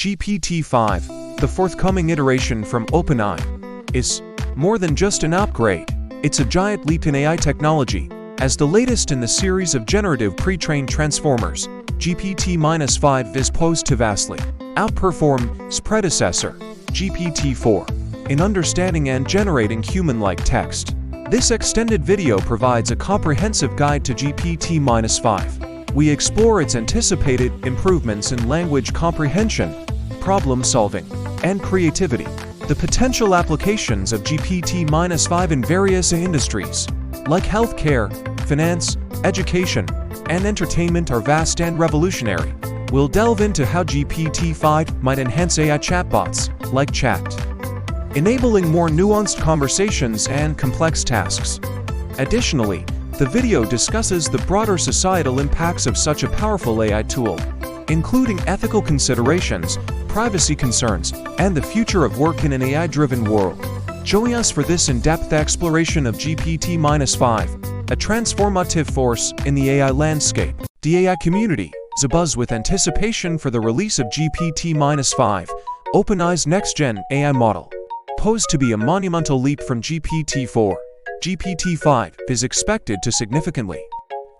GPT-5, the forthcoming iteration from OpenAI, is more than just an upgrade. It's a giant leap in AI technology, as the latest in the series of generative pre-trained transformers. GPT-5 is poised to vastly outperform its predecessor, GPT-4, in understanding and generating human-like text. This extended video provides a comprehensive guide to GPT-5. We explore its anticipated improvements in language comprehension, problem-solving, and creativity, the potential applications of GPT-5 in various industries, like healthcare, finance, education, and entertainment are vast and revolutionary. We'll delve into how GPT-5 might enhance AI chatbots, like chat, enabling more nuanced conversations and complex tasks. Additionally, the video discusses the broader societal impacts of such a powerful AI tool, including ethical considerations, privacy concerns, and the future of work in an AI-driven world. Join us for this in-depth exploration of GPT-5, a transformative force in the AI landscape. The AI community is abuzz with anticipation for the release of GPT-5, OpenAI's next-gen AI model. Posed to be a monumental leap from GPT-4, GPT-5 is expected to significantly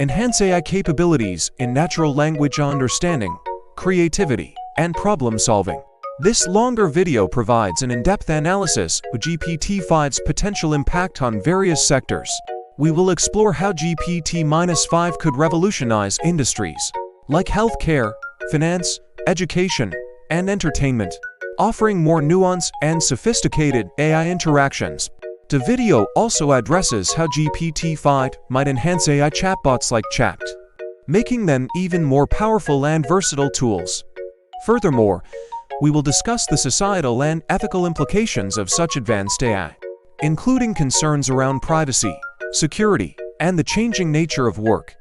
enhance AI capabilities in natural language understanding, creativity, and problem-solving. This longer video provides an in-depth analysis of GPT-5's potential impact on various sectors. We will explore how GPT-5 could revolutionize industries like healthcare, finance, education, and entertainment, offering more nuance and sophisticated AI interactions. The video also addresses how GPT-5 might enhance AI chatbots like chat, making them even more powerful and versatile tools. Furthermore, we will discuss the societal and ethical implications of such advanced AI, including concerns around privacy, security, and the changing nature of work.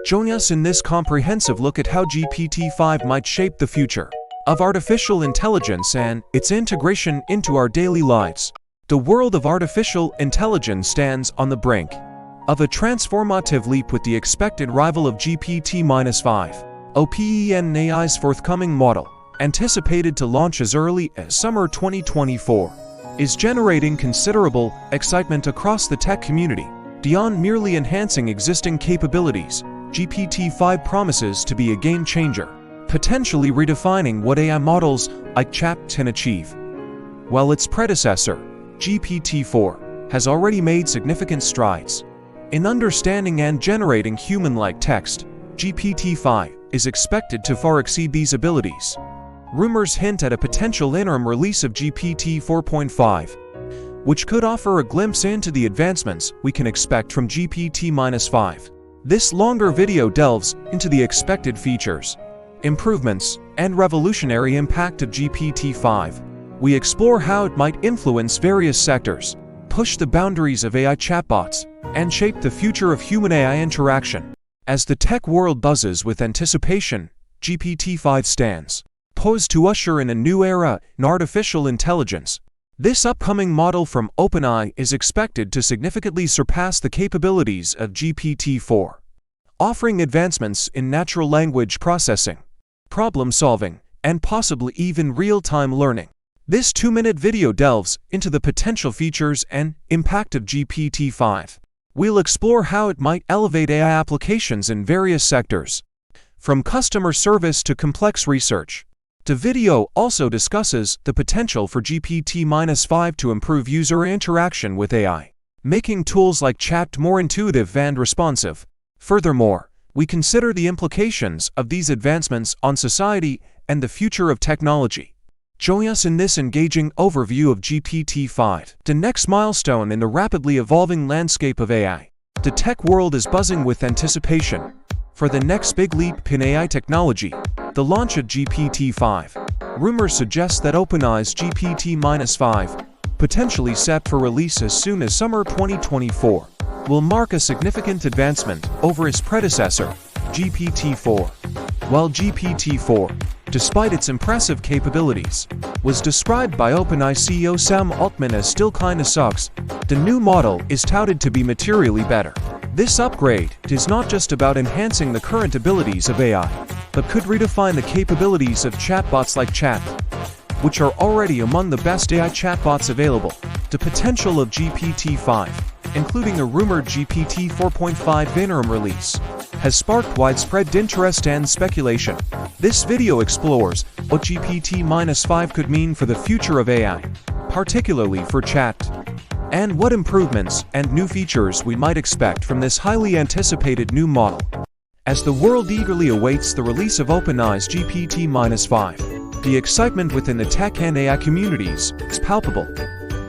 Join us in this comprehensive look at how GPT-5 might shape the future of artificial intelligence and its integration into our daily lives. The world of artificial intelligence stands on the brink of a transformative leap with the expected arrival of GPT-5. OpenAI's forthcoming model, anticipated to launch as early as summer 2024, is generating considerable excitement across the tech community. Beyond merely enhancing existing capabilities, GPT-5 promises to be a game-changer, potentially redefining what AI models like chat can achieve. While its predecessor, GPT-4, has already made significant strides in understanding and generating human-like text, GPT-5 is expected to far exceed these abilities. Rumors hint at a potential interim release of GPT 4.5, which could offer a glimpse into the advancements we can expect from GPT-5. This longer video delves into the expected features, improvements, and revolutionary impact of GPT-5. We explore how it might influence various sectors, push the boundaries of AI chatbots, and shape the future of human-AI interaction. As the tech world buzzes with anticipation, GPT-5 stands poised to usher in a new era in artificial intelligence. This upcoming model from OpenAI is expected to significantly surpass the capabilities of GPT-4, offering advancements in natural language processing, problem-solving, and possibly even real-time learning. This 2-minute video delves into the potential features and impact of GPT-5. We'll explore how it might elevate AI applications in various sectors, from customer service to complex research. The video also discusses the potential for GPT-5 to improve user interaction with AI, making tools like chat more intuitive and responsive. Furthermore, we consider the implications of these advancements on society and the future of technology. Join us in this engaging overview of GPT-5, the next milestone in the rapidly evolving landscape of AI. The tech world is buzzing with anticipation for the next big leap in AI technology, the launch of GPT-5. Rumors suggest that OpenAI's GPT-5, potentially set for release as soon as summer 2024, will mark a significant advancement over its predecessor, GPT-4. While GPT-4, despite its impressive capabilities, was described by OpenAI CEO Sam Altman as still kinda sucks, the new model is touted to be materially better. This upgrade is not just about enhancing the current abilities of AI, but could redefine the capabilities of chatbots like chat, which are already among the best AI chatbots available. The potential of GPT-5, including a rumored GPT 4.5 interim release, has sparked widespread interest and speculation. This video explores what GPT-5 could mean for the future of AI, particularly for chat, and what improvements and new features we might expect from this highly anticipated new model. As the world eagerly awaits the release of OpenAI's GPT-5, the excitement within the tech and AI communities is palpable.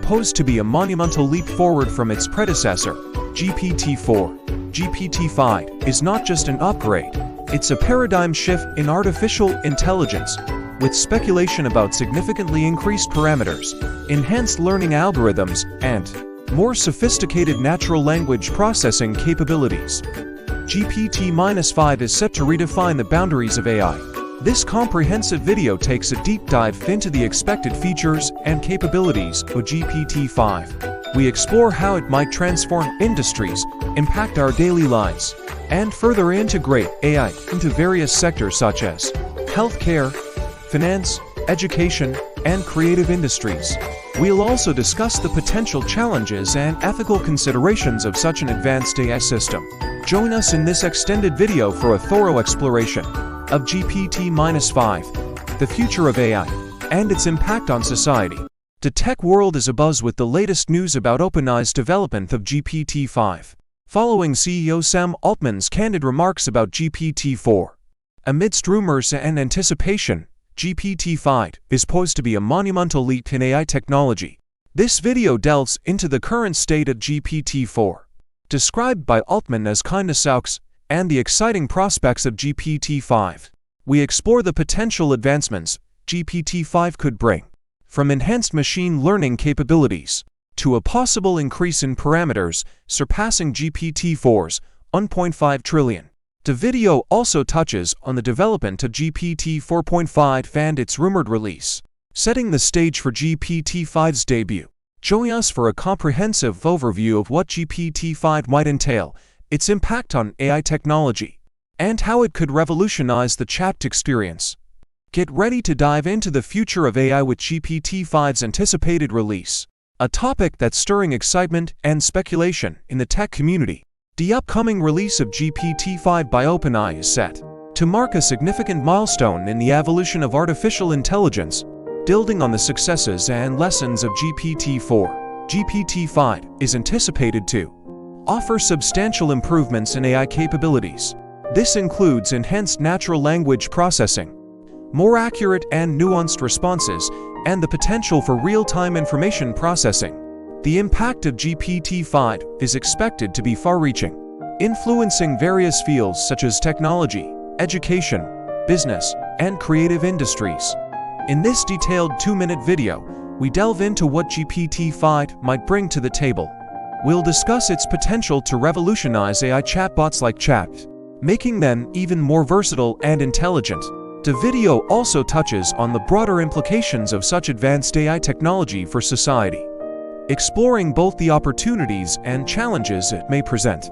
Posed to be a monumental leap forward from its predecessor, GPT-4, GPT-5 is not just an upgrade, it's a paradigm shift in artificial intelligence, with speculation about significantly increased parameters, enhanced learning algorithms, and more sophisticated natural language processing capabilities. GPT-5 is set to redefine the boundaries of AI. This comprehensive video takes a deep dive into the expected features and capabilities of GPT-5. We explore how it might transform industries, impact our daily lives, and further integrate AI into various sectors such as healthcare, finance, education, and creative industries. We'll also discuss the potential challenges and ethical considerations of such an advanced AI system. Join us in this extended video for a thorough exploration of GPT-5, the future of AI, and its impact on society. The tech world is abuzz with the latest news about OpenAI's development of GPT-5, following CEO Sam Altman's candid remarks about GPT-4. Amidst rumors and anticipation, GPT-5 is poised to be a monumental leap in AI technology. This video delves into the current state of GPT-4, described by Altman as kinda sucks, and the exciting prospects of GPT-5. We explore the potential advancements GPT-5 could bring, from enhanced machine learning capabilities to a possible increase in parameters surpassing GPT-4's 1.5 trillion. The video also touches on the development of GPT 4.5 and its rumored release, setting the stage for GPT-5's debut. Join us for a comprehensive overview of what GPT-5 might entail, its impact on AI technology, and how it could revolutionize the chat experience. Get ready to dive into the future of AI with GPT-5's anticipated release, a topic that's stirring excitement and speculation in the tech community. The upcoming release of GPT-5 by OpenAI is set to mark a significant milestone in the evolution of artificial intelligence, building on the successes and lessons of GPT-4. GPT-5 is anticipated to offer substantial improvements in AI capabilities. This includes enhanced natural language processing, more accurate and nuanced responses, and the potential for real-time information processing. The impact of GPT-5 is expected to be far-reaching, influencing various fields such as technology, education, business, and creative industries. In this detailed 2-minute video, we delve into what GPT-5 might bring to the table. We'll discuss its potential to revolutionize AI chatbots like chat, making them even more versatile and intelligent. The video also touches on the broader implications of such advanced AI technology for society, exploring both the opportunities and challenges it may present.